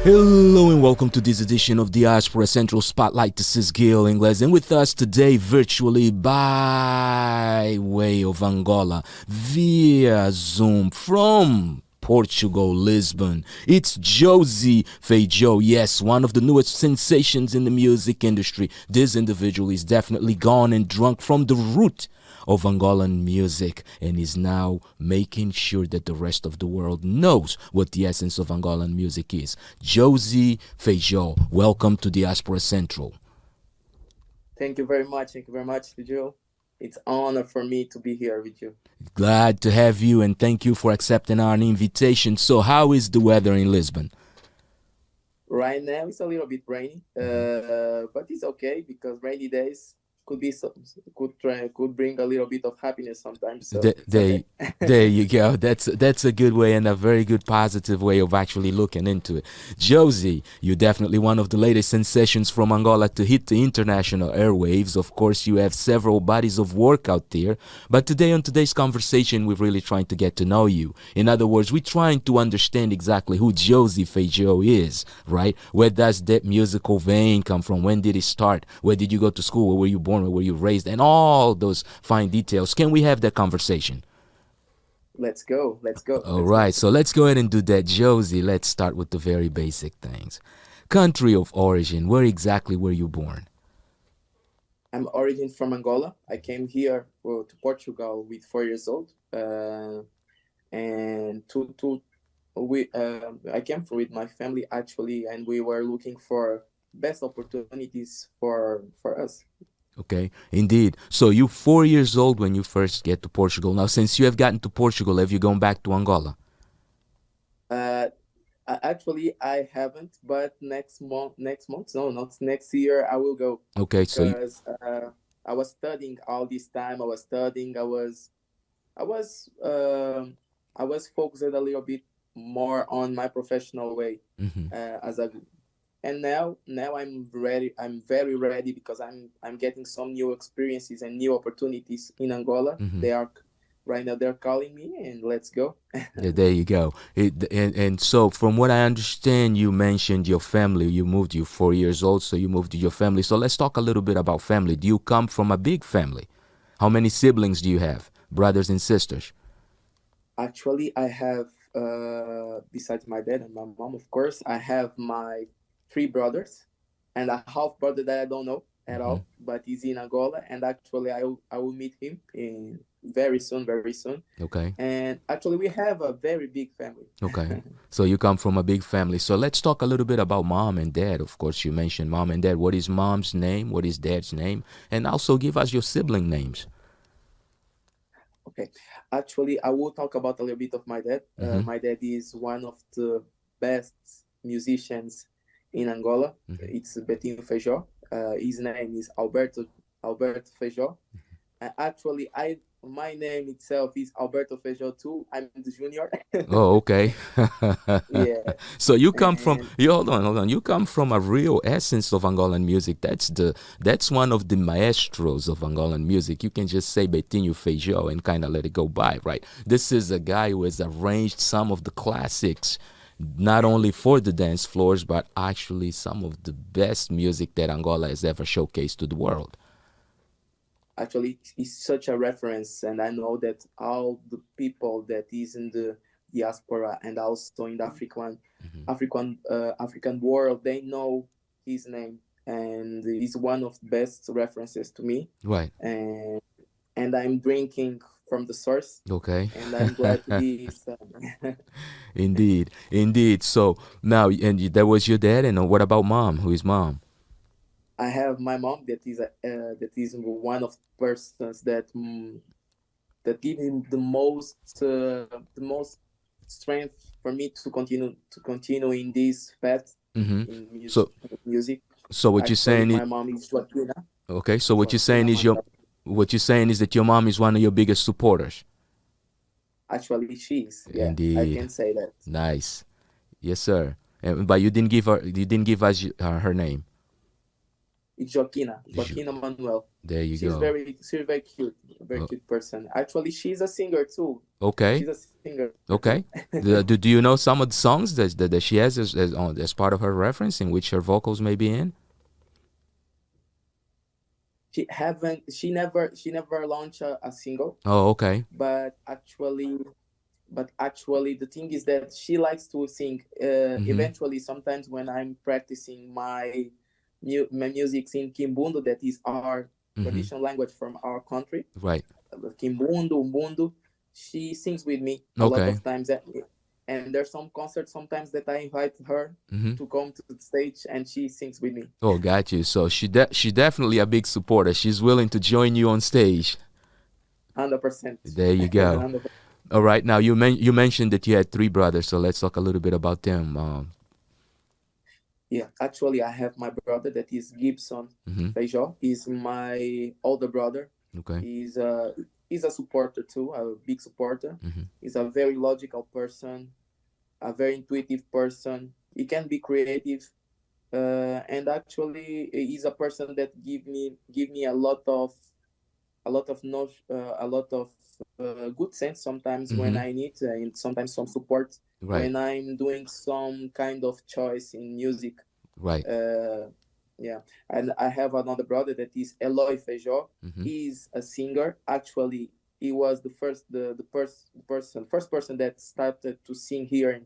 Hello and welcome to this edition of Diaspora Central Spotlight. This is Gil Ingles, and with us today virtually by way of Angola via Zoom from Portugal, Lisbon. It's JOSY Feijo. Yes, one of the newest sensations in the music industry. This individual is definitely gone and drunk from the root of Angolan music and is now making sure that the rest of the world knows what the essence of Angolan music is. JOSY Feijo, welcome to Diaspora Central. Thank you very much. Thank you very much, Joe. It's an honor for me to be here with you. Glad to have you, and thank you for accepting our invitation. So how is the weather in Lisbon? Right now it's a little bit rainy, but it's okay because rainy days could bring a little bit of happiness sometimes. So there you go. That's a good way and a very good positive way of actually looking into it. JOSY, you're definitely one of the latest sensations from Angola to hit the international airwaves. Of course, you have several bodies of work out there, but today on today's conversation, we're really trying to get to know you. In other words, we're trying to understand exactly who JOSY Feijo is, right? Where does that musical vein come from? When did it start? Where did you go to school? Where were you born? Where were you raised? And all those fine details. Can we have that conversation? Let's go. All right, so let's go ahead and do that. JOSY, let's start with the very basic things. Country of origin, where exactly were you born? I'm origin from Angola. I came here to Portugal with 4 years old, and I came with my family actually, and we were looking for best opportunities for us. Okay, indeed. So you're 4 years old when you first get to Portugal. Now, since you have gotten to Portugal, have you gone back to Angola? Actually, I haven't, but next month, no, not next year, I will go. Okay, because I was studying all this time. I was focused a little bit more on my professional way, and now I'm ready. I'm very ready because I'm getting some new experiences and new opportunities in Angola. Right now they're calling me, and let's go. Yeah, there you go. And so from what I understand, you mentioned your family. You're 4 years old, so you moved to your family. So let's talk a little bit about family. Do you come from a big family? How many siblings do you have? Brothers and sisters? Actually, I have, besides my dad and my mom, of course, I have my 3 brothers and a half brother that I don't know at all, but he's in Angola, and actually I will meet him in very soon. Okay. And actually we have a very big family. Okay. So you come from a big family. So let's talk a little bit about mom and dad. Of course, you mentioned mom and dad. What is mom's name? What is dad's name? And also give us your sibling names. Okay. Actually, I will talk about a little bit of my dad. My dad is one of the best musicians in Angola. It's Betinho Feijo. His name is Alberto Feijo. Actually, my name itself is Alberto Feijo too. I'm the junior. Oh, okay. Yeah. So you come from hold on. You come from a real essence of Angolan music. That's one of the maestros of Angolan music. You can just say Betinho Feijo and kind of let it go by, right? This is a guy who has arranged some of the classics, not only for the dance floors, but actually some of the best music that Angola has ever showcased to the world. Actually, it's such a reference, and I know that all the people that is in the diaspora and also in the African world, they know his name, and he's one of the best references to me. Right. And I'm drinking from the source. Okay. And I'm glad to be. Indeed. So now, and that was your dad, and what about mom? Who is mom? I have my mom that is one of the persons that give him the most strength for me to continue in this path in music. So what you're saying is my mom is Joaquina. Okay, so what you're saying is that your mom is one of your biggest supporters. Actually, she is. Yeah, indeed. I can say that. Nice, yes, sir. But you didn't give us her name. It's Joaquina Manuel. There you go. She's very cute, very cute person. Actually, she's a singer too. Okay. She's a singer. singer. Okay. Do you know some of the songs that she has as part of her reference in which her vocals may be in? She never launched a single, Oh, okay. but actually the thing is that she likes to sing. Mm-hmm. Eventually, sometimes when I'm practicing my music in Kimbundo, that is our traditional language from our country, Right. Kimbundo, Umbundo, she sings with me a lot Okay. of times. And there's some concerts sometimes that I invite her Mm-hmm. to come to the stage, and she sings with me. Oh, got you. So she definitely a big supporter. She's willing to join you on stage. 100%. There you go. 100%. All right. Now you mentioned that you had 3 brothers, so let's talk a little bit about them. Yeah, actually, I have my brother that is Gibson Mm-hmm. Feijo. He's my older brother. Okay. He's a supporter too, a big supporter. Mm-hmm. He's a very logical person, a very intuitive person. He can be creative, and actually, he's a person that give me a lot of good sense sometimes when Mm-hmm. I need, and sometimes some support Right. when I'm doing some kind of choice in music. Right. Yeah, and I have another brother that is Eloy Feijo. Mm-hmm. He's a singer. Actually, he was first person that started to sing here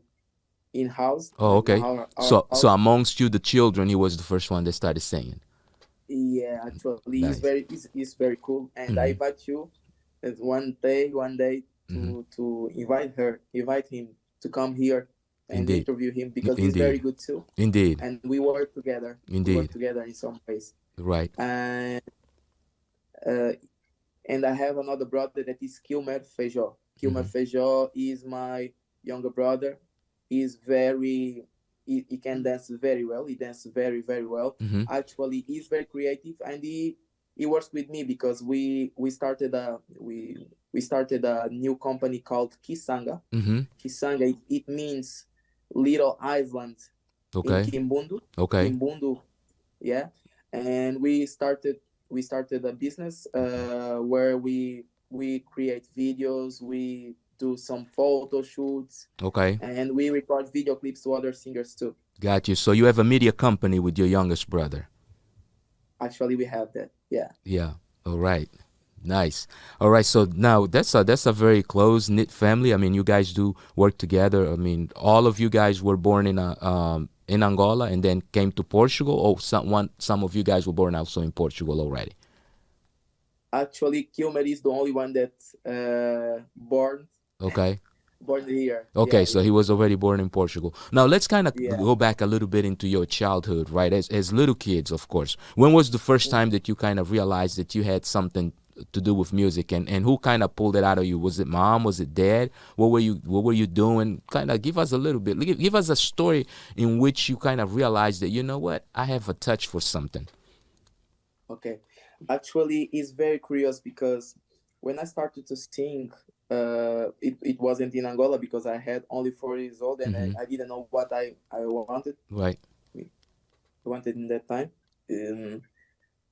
in house. Oh, In okay. our So house. amongst you, the children, he was the first one that started singing. Yeah, actually, Nice. he's very cool, and I Mm-hmm. invite you one day Mm-hmm. to invite him to come here and Indeed. interview him, because he's very Indeed. good too, Indeed. and we work together. Indeed. In some ways, Right. and uh, and I have another brother that is Kilmer Feijo. Kilmer Mm-hmm. Feijo is my younger brother. He can dance very well. He dances very, very well. Mm-hmm. Actually, he's very creative, and he works with me because we started a new company called Kizomba. Mm-hmm. Kizomba, it means little island in Okay. Kimbundo. Okay. Kimbundo, yeah. And we started a business where we create videos, we do some photo shoots, Okay. and we record video clips to other singers too. Got you. So you have a media company with your youngest brother. Actually, we have that. Yeah. Yeah. All right. Nice. All right. So now that's a very close knit family. I mean, you guys do work together. I mean, all of you guys were born in Angola and then came to Portugal. Or some of you guys were born also in Portugal already. Actually, Kilmer is the only one that born Okay. here. Okay, Yeah, so yeah. he was already born in Portugal. Now let's kind of Yeah. go back a little bit into your childhood, right? As little kids, of course. When was the first time that you kind of realized that you had something to do with music, and who kind of pulled it out of you? Was it mom? Was it dad? What were you doing? Kind of give us a little bit. Give us a story in which you kind of realized that, you know what, I have a touch for something. Okay. Actually, it's very curious because when I started to sing, it wasn't in Angola because I had only 4 years old, and Mhm. I didn't know what I wanted Right. in that time.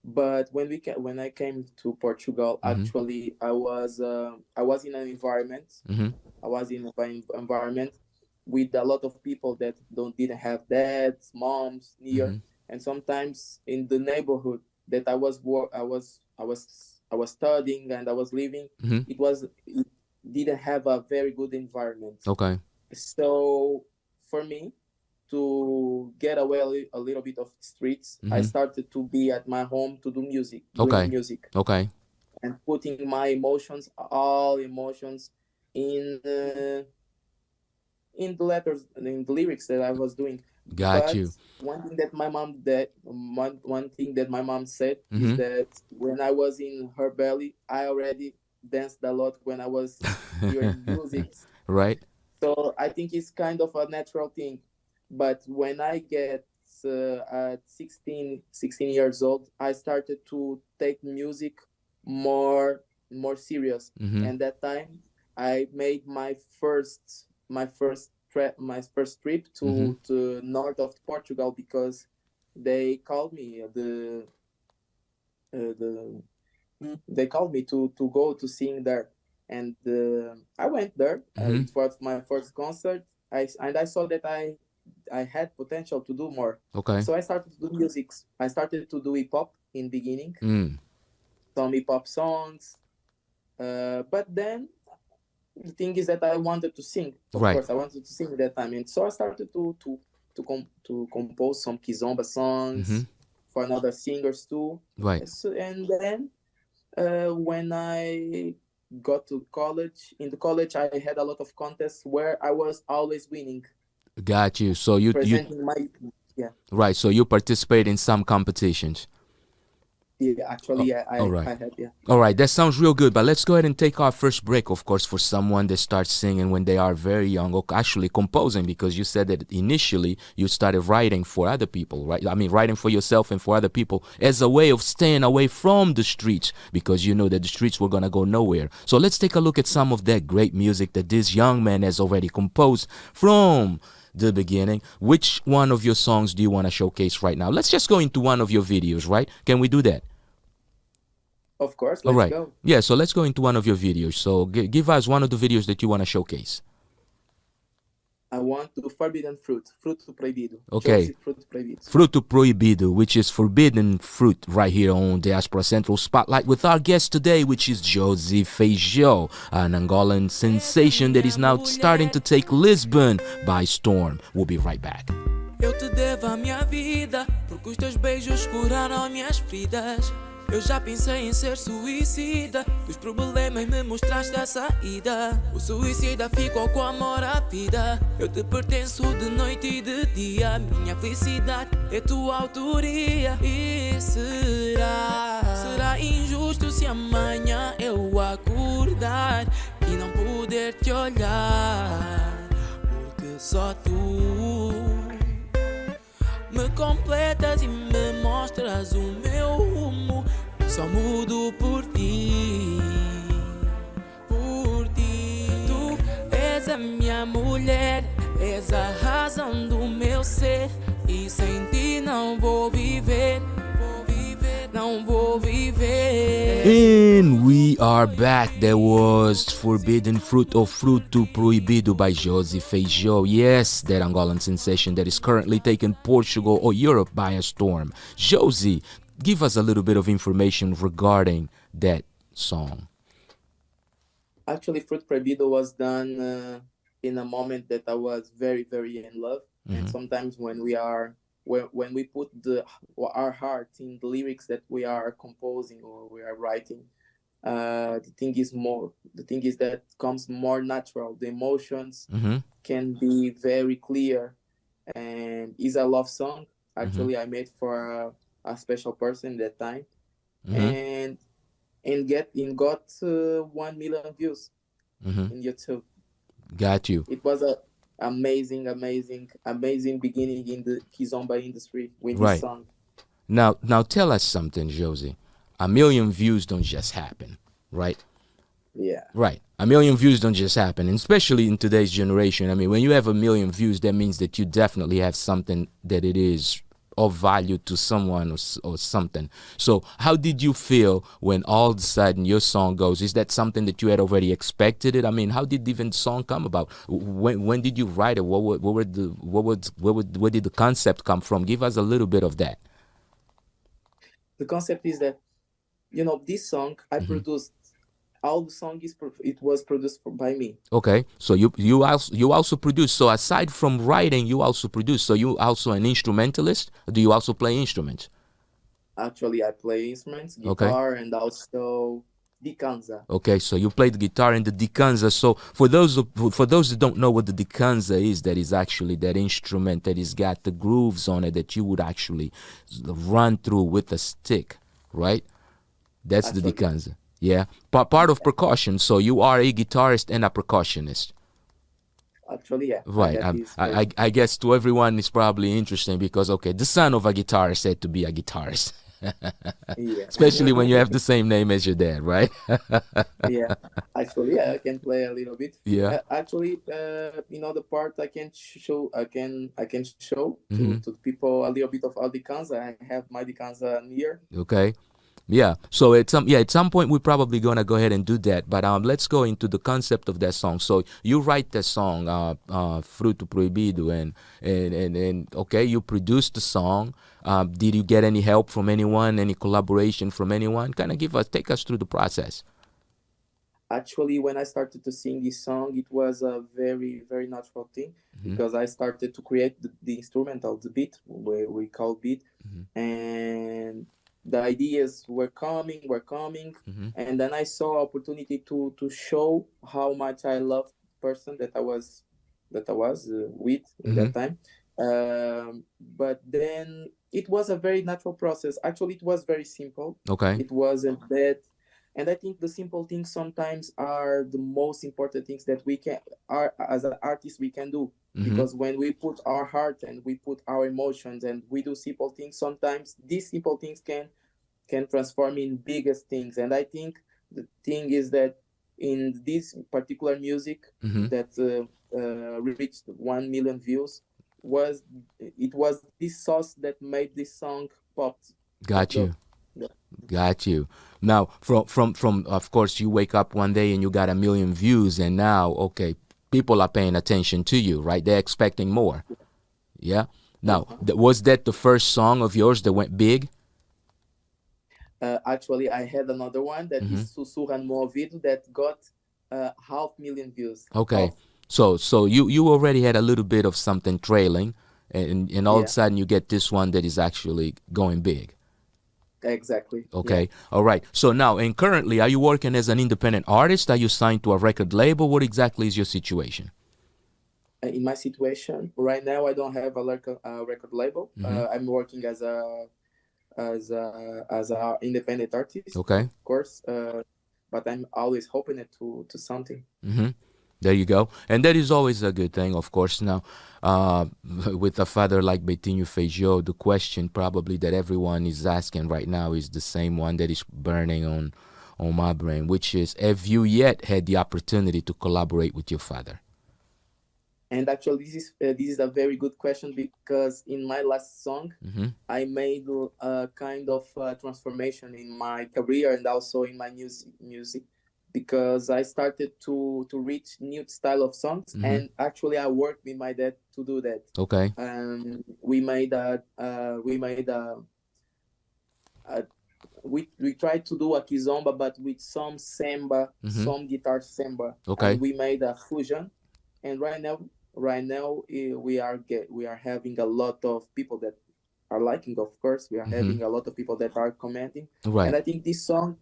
But when I came to Portugal, actually I was in an environment. Mhm. I was in an environment with a lot of people that didn't have dads, moms near, and sometimes in the neighborhood that I was studying and I was living, Mhm. it didn't have a very good environment. Okay. So for me to get away a little bit of streets, I started to be at my home to do music, doing music, Okay. and putting my emotions, all emotions, in the letters, in the lyrics that I was doing. Got But you. one thing that my mom said is that when I was in her belly, I already danced a lot when I was hearing music. Right. So I think it's kind of a natural thing. But when I get at 16 years old, I started to take music more serious. And that time I made my first trip to north of Portugal, because they called me they called me to go to sing there. and I went there. It was my first concert. I saw that I had potential to do more. Okay. So I started to do music. I started to do hip hop in beginning, some hip hop songs. But then the thing is that I wanted to sing. Of course, I wanted to sing at that time, and so I started to compose some Kizomba songs for another singers too. Right. So, and then when I got to college, in the college I had a lot of contests where I was always winning. Got you. So you right. So you participate in some competitions. Yeah, actually, I had, yeah. All right, that sounds real good, but let's go ahead and take our first break, of course, for someone that starts singing when they are very young, or actually composing, because you said that initially you started writing for other people, right? I mean, writing for yourself and for other people as a way of staying away from the streets, because you know that the streets were going to go nowhere. So let's take a look at some of that great music that this young man has already composed from the beginning. Which one of your songs do you want to showcase right now? Let's just go into one of your videos, right? Can we do that? Of course, let's go. Yeah, so let's go into one of your videos. So give us one of the videos that you want to showcase. I want to Forbidden Fruit, Fruto Proibido. Okay. JOSY Fruto Proibido. Fruto Proibido, which is forbidden fruit, right here on Diaspora Central Spotlight with our guest today, which is JOSY Feijo, an Angolan sensation that is now starting to take Lisbon by storm. We'll be right back. Eu te devo a minha vida, porque os teus beijos curaram minhas feridas. Eu já pensei em ser suicida, dos problemas me mostraste a saída. O suicida ficou com amor à vida. Eu te pertenço de noite e de dia. Minha felicidade é tua autoria. E será injusto se amanhã eu acordar e não poder te olhar, porque só tu me completas e me mostras o meu rumo. Só mudo por ti, por ti. Tu és a minha mulher, és a razão do meu ser. E sem ti não vou viver, não vou viver. And we are back. That was Forbidden Fruit or Fruto Proibido by JOSY Feijo. Yes, that Angolan sensation that is currently taking Portugal or Europe by a storm. JOSY, give us a little bit of information regarding that song. Actually, Fruto Proibido was done in a moment that I was very, very in love. And sometimes when we put our heart in the lyrics that we are composing or we are writing, the thing is that comes more natural. The emotions can be very clear, and is a love song. Actually, I made for a special person that time, and got 1 million views in YouTube. Got you. It was a amazing beginning in the Kizomba industry with this song. Now tell us something, JOSY. 1 million views don't just happen, right? Yeah. Right. 1 million views don't just happen, and especially in today's generation. I mean, when you have 1 million views, that means that you definitely have something that it is of value to someone or something. So how did you feel when all of a sudden your song goes? Is that something that you had already expected it? I mean, how did even the song come about? When did you write it? Where did the concept come from? Give us a little bit of that. The concept is that, this song I produced. All the song was produced by me. Okay, so you also produce. So aside from writing, you also produce. So you also an instrumentalist? Do you also play instruments? Actually, I play instruments, guitar, and also Dikanza. Okay, so you play the guitar and the Dikanza. So for those that don't know what the Dikanza is, that is actually that instrument that has got the grooves on it that you would actually run through with a stick, right? That's the Dikanza. Yeah, part of percussion. So you are a guitarist and a percussionist. Actually, yeah. Right. I guess to everyone it's probably interesting because, okay, the son of a guitarist said to be a guitarist. Yeah. Especially when you have the same name as your dad, right? Yeah. Actually, yeah, I can play a little bit. Yeah. Actually, the part I can show to the people a little bit of Dikanza. I have my Dikanza near. Okay. Yeah. So at some point we're probably gonna go ahead and do that. But let's go into the concept of that song. So you write the song, Fruto Proibido, and okay, you produced the song. Did you get any help from anyone? Any collaboration from anyone? Kind of take us through the process. Actually, when I started to sing this song, it was a very, very natural thing because I started to create the instrumental, the beat, we call beat, and the ideas were coming, and then I saw opportunity to show how much I loved the person that I was with in that time. But then it was a very natural process. Actually, it was very simple. Okay. It wasn't that. And I think the simple things sometimes are the most important things that we can, as an artist, we can do. Because when we put our heart and we put our emotions and we do simple things, sometimes these simple things can transform in biggest things. And I think the thing is that in this particular music that reached 1 million views, was this sauce that made this song pop. Got you. Got you. Now, from of course, you wake up one day and you got 1 million views, and now, okay, people are paying attention to you, right? They're expecting more. Yeah. Now, was that the first song of yours that went big? Actually, I had another one that is Sussurra no Ouvido that got 500,000 views. Okay. So you already had a little bit of something trailing, and all of a sudden you get this one that is actually going big. Exactly. Okay. All right. So now, and currently, are you working as an independent artist? Are you signed to a record label? What exactly is your situation? In my situation right now, I don't have a record label. I'm working as a independent artist. Okay. Of course. But I'm always hoping it to something. There you go. And that is always a good thing, of course. Now, with a father like Betinho Feijo, the question probably that everyone is asking right now is the same one that is burning on my brain, which is, have you yet had the opportunity to collaborate with your father? And actually, this is a very good question, because in my last song, I made a kind of transformation in my career and also in my music. Because I started to reach new style of songs, and actually I worked with my dad to do that. Okay. We tried to do a Kizomba, but with some Semba, some guitar Semba. Okay. And we made a fusion, and right now we are having a lot of people that are liking. Of course, we are having a lot of people that are commenting. Right. And I think this song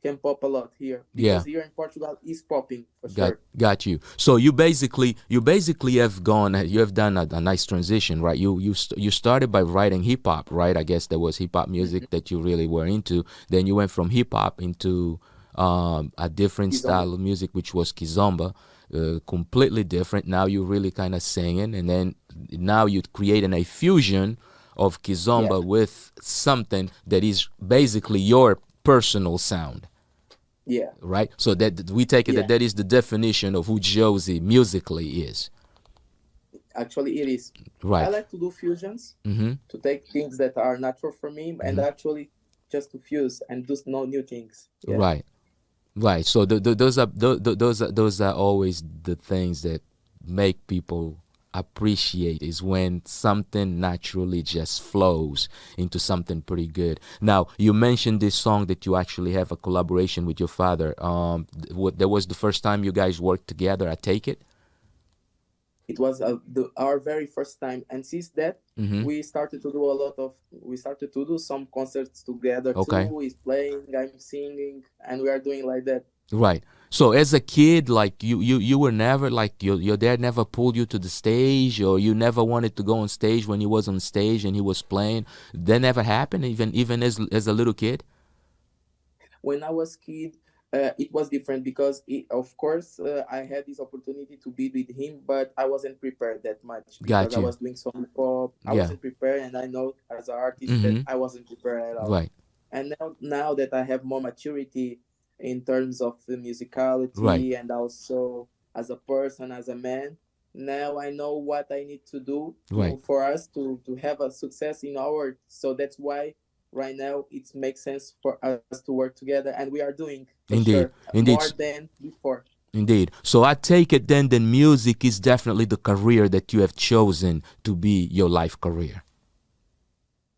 can pop a lot here, because here in Portugal is popping for sure. Got you. So you basically have done a nice transition, right? You started by writing hip hop, right? I guess there was hip hop music that you really were into. Then you went from hip hop into a different style of music, which was Kizomba, completely different. Now you're really kind of singing, and then now you're creating a fusion of Kizomba with something that is basically your personal sound. Yeah. Right. So that we take it that is the definition of who JOSY musically is. Actually, it is. Right. I like to do fusions, to take things that are natural for me, and actually just to fuse and do new things. Yeah. Right. Right. So those are always the things that make people appreciate, is when something naturally just flows into something pretty good. Now, you mentioned this song that you actually have a collaboration with your father. That was the first time you guys worked together, I take it? It was our very first time, and since that we started to do some concerts together. Okay. too. He's playing, I'm singing, and we are doing like that. Right. So as a kid, like you were never, like, your dad never pulled you to the stage, or you never wanted to go on stage when he was on stage and he was playing? That never happened, even as a little kid? When I was kid, it was different, because of course I had this opportunity to be with him, but I wasn't prepared that much, because I was doing some pop. I wasn't prepared, and I know as an artist that I wasn't prepared at all. Right. And now that I have more maturity in terms of the musicality, and also as a person, as a man, now I know what I need to do for us to have a success in our. So that's why right now it makes sense for us to work together, and we are doing Indeed, indeed, more than before. Indeed. So I take it then that music is definitely the career that you have chosen to be your life career.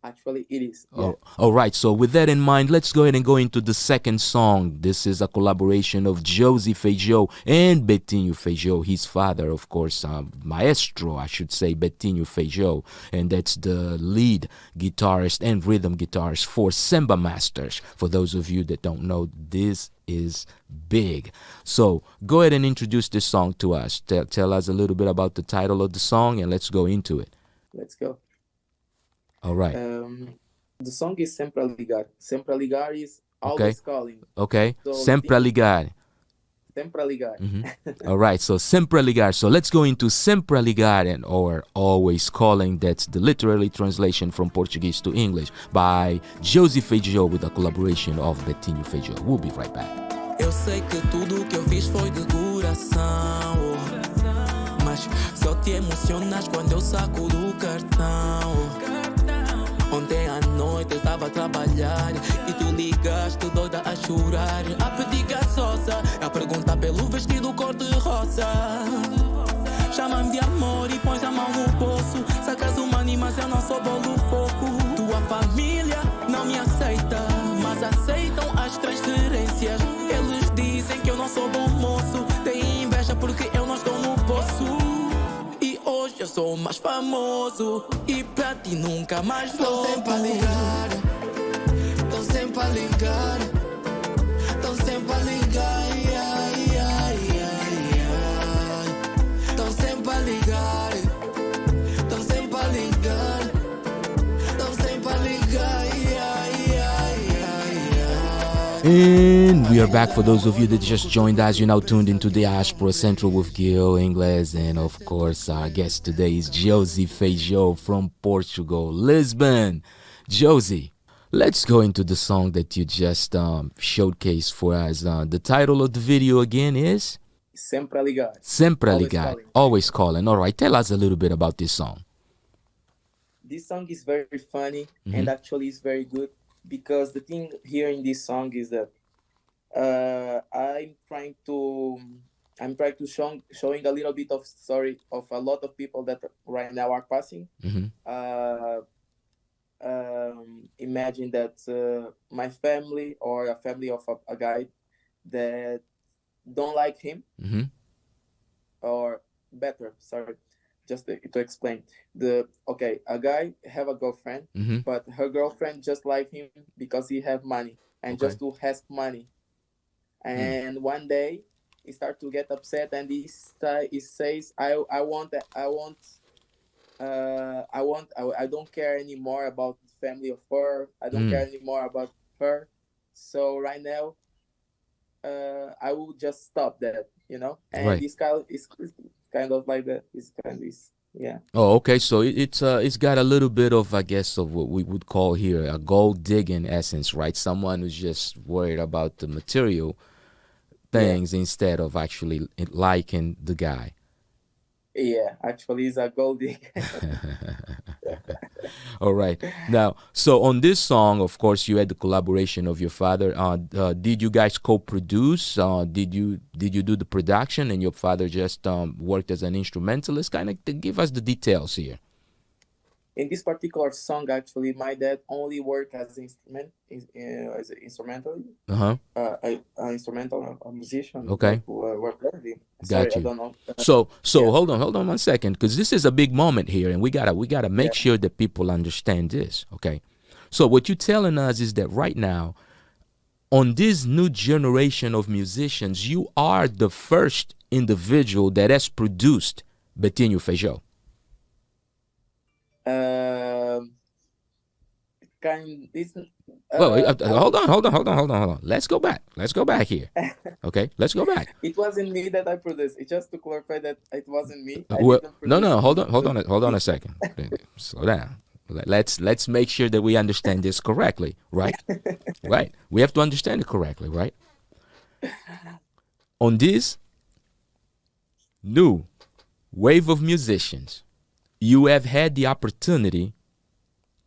Actually, it is. Yeah. Oh, all right. So with that in mind, let's go ahead and go into the second song. This is a collaboration of JOSY Feijo and Betinho Feijo, his father, of course, maestro, I should say, Betinho Feijo. And that's the lead guitarist and rhythm guitarist for Semba Masters. For those of you that don't know, this is big. So go ahead and introduce this song to us. Tell us a little bit about the title of the song, and let's go into it. Let's go. All right. The song is Sempre Ligar. Sempre Ligar is always calling. Okay. So Sempre Ligar. Sempre Ligar. All right. So Sempre Ligar. So let's go into Sempre Ligar, and or always calling. That's the literary translation from Portuguese to English by JOSY Feijo with a collaboration of Betinho Feijo. We'll be right back. Eu sei que tudo que eu fiz foi de coração, mas só te emocionas quando eu saco do cartão. Ontem à noite eu tava a trabalhar e tu ligaste doida a chorar, a pedir gasosa, a perguntar pelo vestido cor-de-rosa. Chama-me de amor e pões a mão no bolso. Sacas uma mas eu não sou bolo fofo. Tua família não me aceita, mas aceitam as transferências. Eles dizem que eu não sou bom moço, tem inveja porque eu não estou no poço. Hoje eu sou mais famoso e pra ti nunca mais vou. Tão sempre a ligar, tão sempre a ligar, tão sempre a ligar, ai, ai, ai, ai. Tão sempre a ligar, tão sempre a ligar, tão sempre a ligar, ai, ai, ai, ai. And we are back. For those of you that just joined us, you're now tuned into Diaspora Central with Gil Ingles, and of course our guest today is JOSY Feijo from Portugal, Lisbon. JOSY, let's go into the song that you just showcased for us. The title of the video again is? Sempre a Ligar. Sempre a Ligar. Always calling. All right, tell us a little bit about this song. This song is very funny and actually is very good, because the thing here in this song is that I'm trying to showing a little bit of story of a lot of people that right now are passing. Imagine that my family or a family of a guy that don't like him, or better, sorry, just to explain, a guy have a girlfriend, but her girlfriend just like him because he have money and just to ask money. And one day he start to get upset and he says, I don't care anymore about the family of her. I don't care anymore about her. So right now, I will just stop that, And this guy is kind of like that. Yeah. Oh, okay. So it's got a little bit of, I guess, of what we would call here a gold digging essence, right? Someone who's just worried about the material things instead of actually liking the guy. Yeah, actually, it's a gold digger. All right. Now, so on this song, of course, you had the collaboration of your father. Did you guys co-produce? Did you do the production, and your father just worked as an instrumentalist? Kind of give us the details here. In this particular song, actually, my dad only worked as an instrumental, a musician. Okay. Sorry, you. I don't know. So hold on 1 second, because this is a big moment here, and we gotta make sure that people understand this. Okay. So what you're telling us is that right now, on this new generation of musicians, you are the first individual that has produced Betinho Feijo. Hold on. Let's go back here. Okay, let's go back. It wasn't me that I produced. It's just to clarify that it wasn't me. No. Hold on a second. Slow down. Let's make sure that we understand this correctly, right? Right. We have to understand it correctly, right? On this new wave of musicians, you have had the opportunity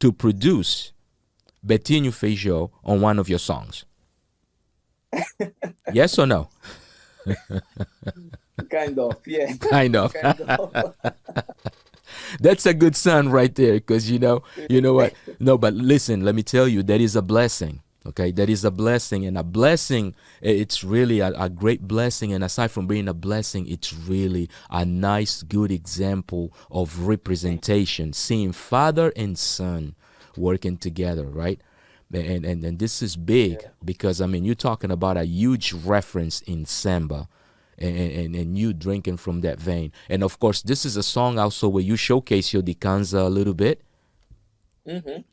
to produce Betinho Feijo on one of your songs? Yes or no? Kind of, yeah. Kind of. Kind of. That's a good son right there, because you know what? No, but listen, let me tell you, that is a blessing. Okay, that is a blessing, and a blessing, it's really a great blessing. And aside from being a blessing, it's really a nice, good example of representation, seeing father and son working together, right? And this is big, because, I mean, you're talking about a huge reference in Semba. And you drinking from that vein. And of course, this is a song also where you showcase your Dikanza a little bit.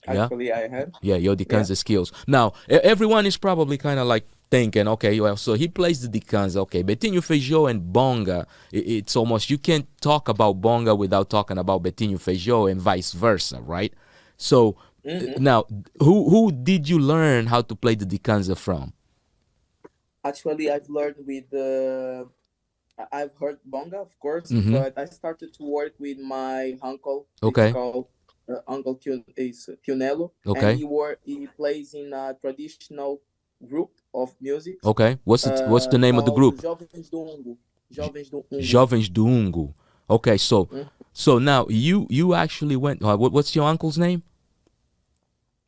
Actually, I have. Yeah, your Dikanza skills. Now, everyone is probably kind of like thinking, okay, well, so he plays the Dikanza, okay, Betinho Feijo and Bonga, it's almost, you can't talk about Bonga without talking about Betinho Feijo and vice versa, right? So, now, who did you learn how to play the Dikanza from? Actually, I've learned with I've heard bonga, of course, but I started to work with my uncle. Okay. It's called Uncle Tionello. Okay. And he plays in a traditional group of music. Okay. What's the name of the group? Jovens do Ungo. Jovens do Ungo. Jovens do Ungo. Okay, so so now you actually went. What's your uncle's name?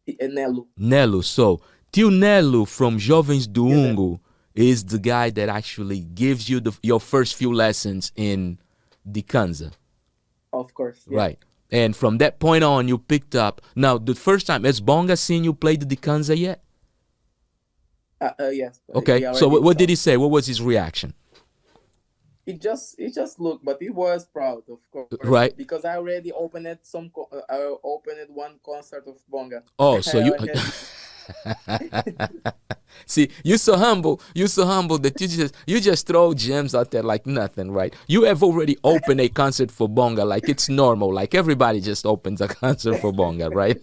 Nelo. Nelo. So Tio Nelo from Jovens do Ungo is the guy that actually gives you your first few lessons in Dikanza. Of course. Yeah. Right. And from that point on, you picked up. Now, the first time, has Bonga seen you play the Dikanza yet? Yes. Okay. So what did he say? What was his reaction? It just looked, but he was proud, of course. Right. Because I already opened one concert of Bonga. Oh, so you... See, you're so humble that you just throw gems out there like nothing, right? You have already opened a concert for Bonga like it's normal, like everybody just opens a concert for Bonga, right?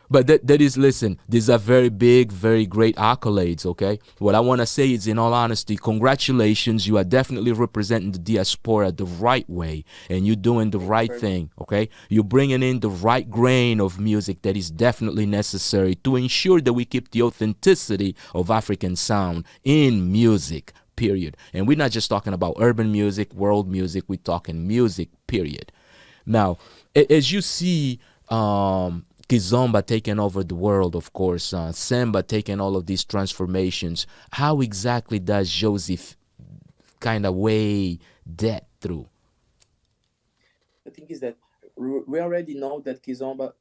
But that is, listen, these are very big, very great accolades, okay? What I want to say is, in all honesty, congratulations. You are definitely representing the diaspora the right way, and you're doing the right thing, okay? You're bringing in the right grain of music that is definitely necessary to ensure that we keep the authenticity of African sound in music, period. And we're not just talking about urban music, world music, we're talking music, period. Now, as you see Kizomba taking over the world, of course, Semba taking all of these transformations, how exactly does JOSY kind of weigh that through? The thing is that we already know that Kizomba,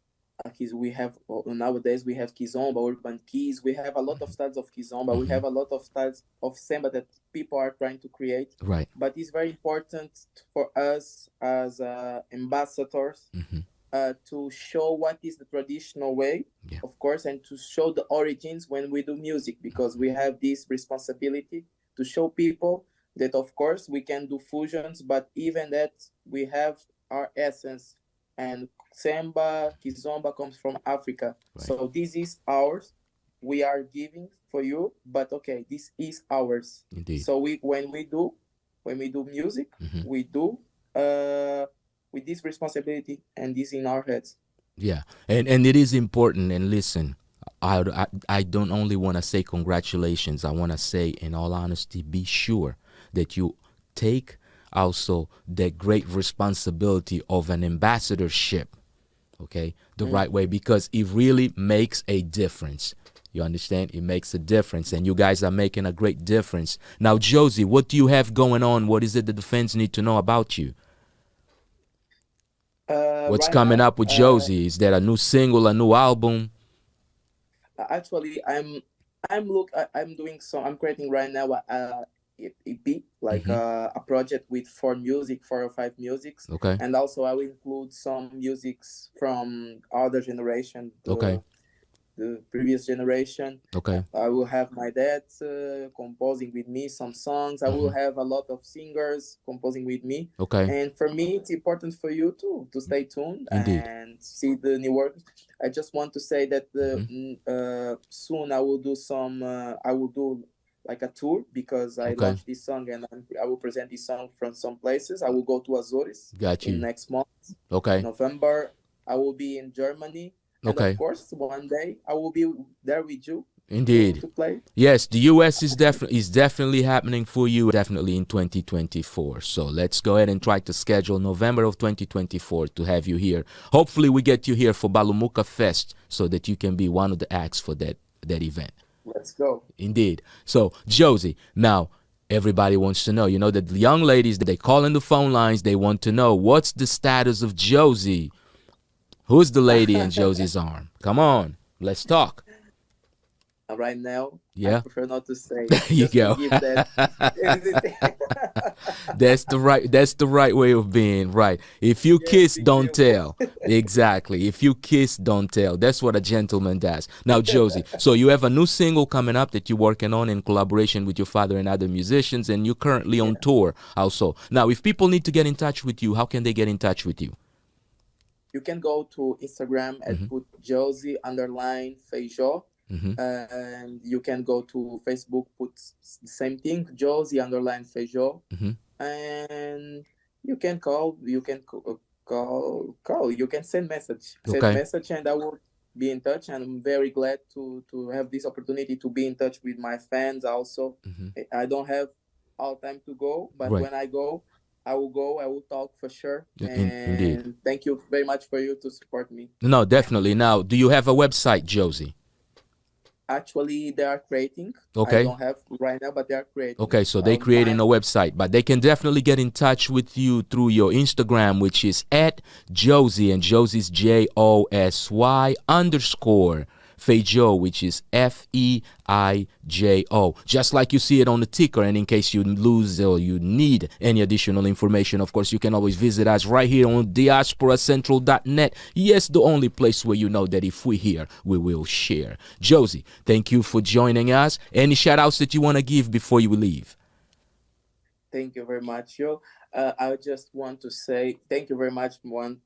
we have nowadays we have Kizomba, urban keys. We have a lot of styles of Kizomba. We have a lot of styles of Semba that people are trying to create. Right. But it's very important for us as ambassadors to show what is the traditional way, of course, and to show the origins when we do music, because we have this responsibility to show people that, of course, we can do fusions, but even that we have our essence. And Semba, Kizomba comes from Africa. Right. So this is ours. We are giving for you, but okay, this is ours. Indeed. So when we do music, we do with this responsibility and this in our heads. Yeah, and it is important. And listen, I don't only want to say congratulations. I want to say, in all honesty, be sure that you take also the great responsibility of an ambassadorship, okay, the right way, because it really makes a difference. You understand? It makes a difference, and you guys are making a great difference. Now, JOSY, what do you have going on? What is it that the fans need to know about you? What's coming up with JOSY? Is there a new single, a new album? Actually, I'm creating right now a EP, like a project with 4 or 5 musics. Okay. And also I will include some musics from other generation. The previous generation. Okay. I will have my dad composing with me some songs. I will have a lot of singers composing with me. Okay. And for me, it's important for you too to stay tuned. Indeed. And see the new work. I just want to say that soon I will do like a tour, because I launched this song, and I will present this song from some places. I will go to Azores in next month. Okay. November. I will be in Germany. And Okay. of course, one day I will be there with you. Indeed. To play. Yes, the US is definitely happening for you, definitely in 2024. So let's go ahead and try to schedule November of 2024 to have you here. Hopefully we get you here for Balumuka Fest so that you can be one of the acts for that event. Let's go. Indeed. So, Josie, now everybody wants to know, that the young ladies, they call in the phone lines, they want to know, what's the status of Josie? Who's the lady in Josie's arm? Come on, let's talk. Right now, yeah, I prefer not to say. There you go. That's the right way of being, right? If you kiss, don't tell. Exactly. If you kiss, don't tell. That's what a gentleman does. Now, Josie, so you have a new single coming up that you're working on in collaboration with your father and other musicians, and you're currently on tour also. Now, if people need to get in touch with you, how can they get in touch with you? You can go to Instagram and put JOSY_Feijo. And you can go to Facebook, put the same thing, JOSY_Feijo. And you can call, you can send message, and I will be in touch. And I'm very glad to have this opportunity to be in touch with my fans also. I don't have all time to go, but when I go, I will talk for sure. Indeed. Thank you very much for you to support me. No, definitely. Now, do you have a website, Josie? Actually, they are creating. Okay. I don't have right now, but they are creating. Okay, so they're creating a website, but they can definitely get in touch with you through your Instagram, which is @Josie, and Josie's JOSY_Feijo, which is FEIJO. Just like you see it on the ticker, and in case you lose or you need any additional information, of course, you can always visit us right here on diasporacentral.net. Yes, the only place where you know that if we're here, we will share. Josie, thank you for joining us. Any shout outs that you want to give before you leave? Thank you very much, yo. I just want to say thank you very much one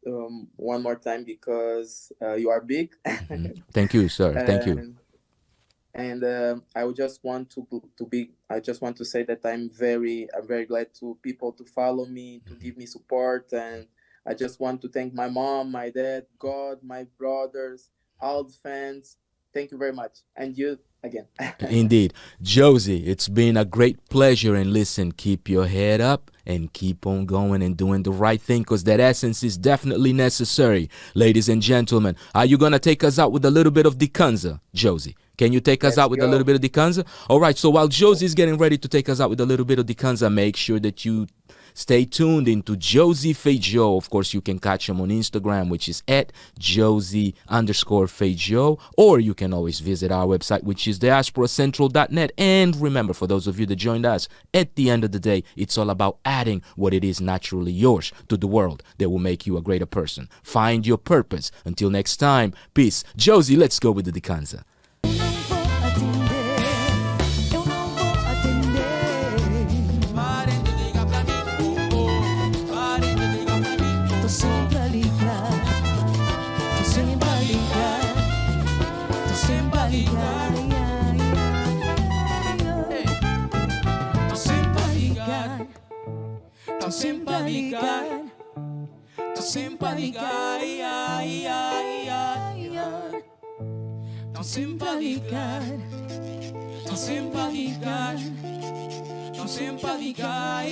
more time because you are big. Thank you, sir. Thank you. And I would just want I just want to say that I'm very glad to people to follow me, to give me support, and I just want to thank my mom, my dad, God, my brothers, all the fans. Thank you very much, and you again. Indeed. Josie, it's been a great pleasure, and listen, keep your head up and keep on going and doing the right thing, because that essence is definitely necessary. Ladies and gentlemen, are you going to take us out with a little bit of Dikanza, Josie? Can you take us out with a little bit of Dikanza? All right, so while Josie's getting ready to take us out with a little bit of Dikanza, make sure that you stay tuned into JOSY Feijo. Of course, you can catch him on Instagram, which is @JOSY_Feijo, or you can always visit our website, which is diasporacentral.net. And remember, for those of you that joined us, at the end of the day, it's all about adding what it is naturally yours to the world that will make you a greater person. Find your purpose. Until next time, peace. Josie, let's go with the Dikanza. Tô sempre a ligar, tô sempre a ligar, tô sempre a ligar, tô sempre a ligar,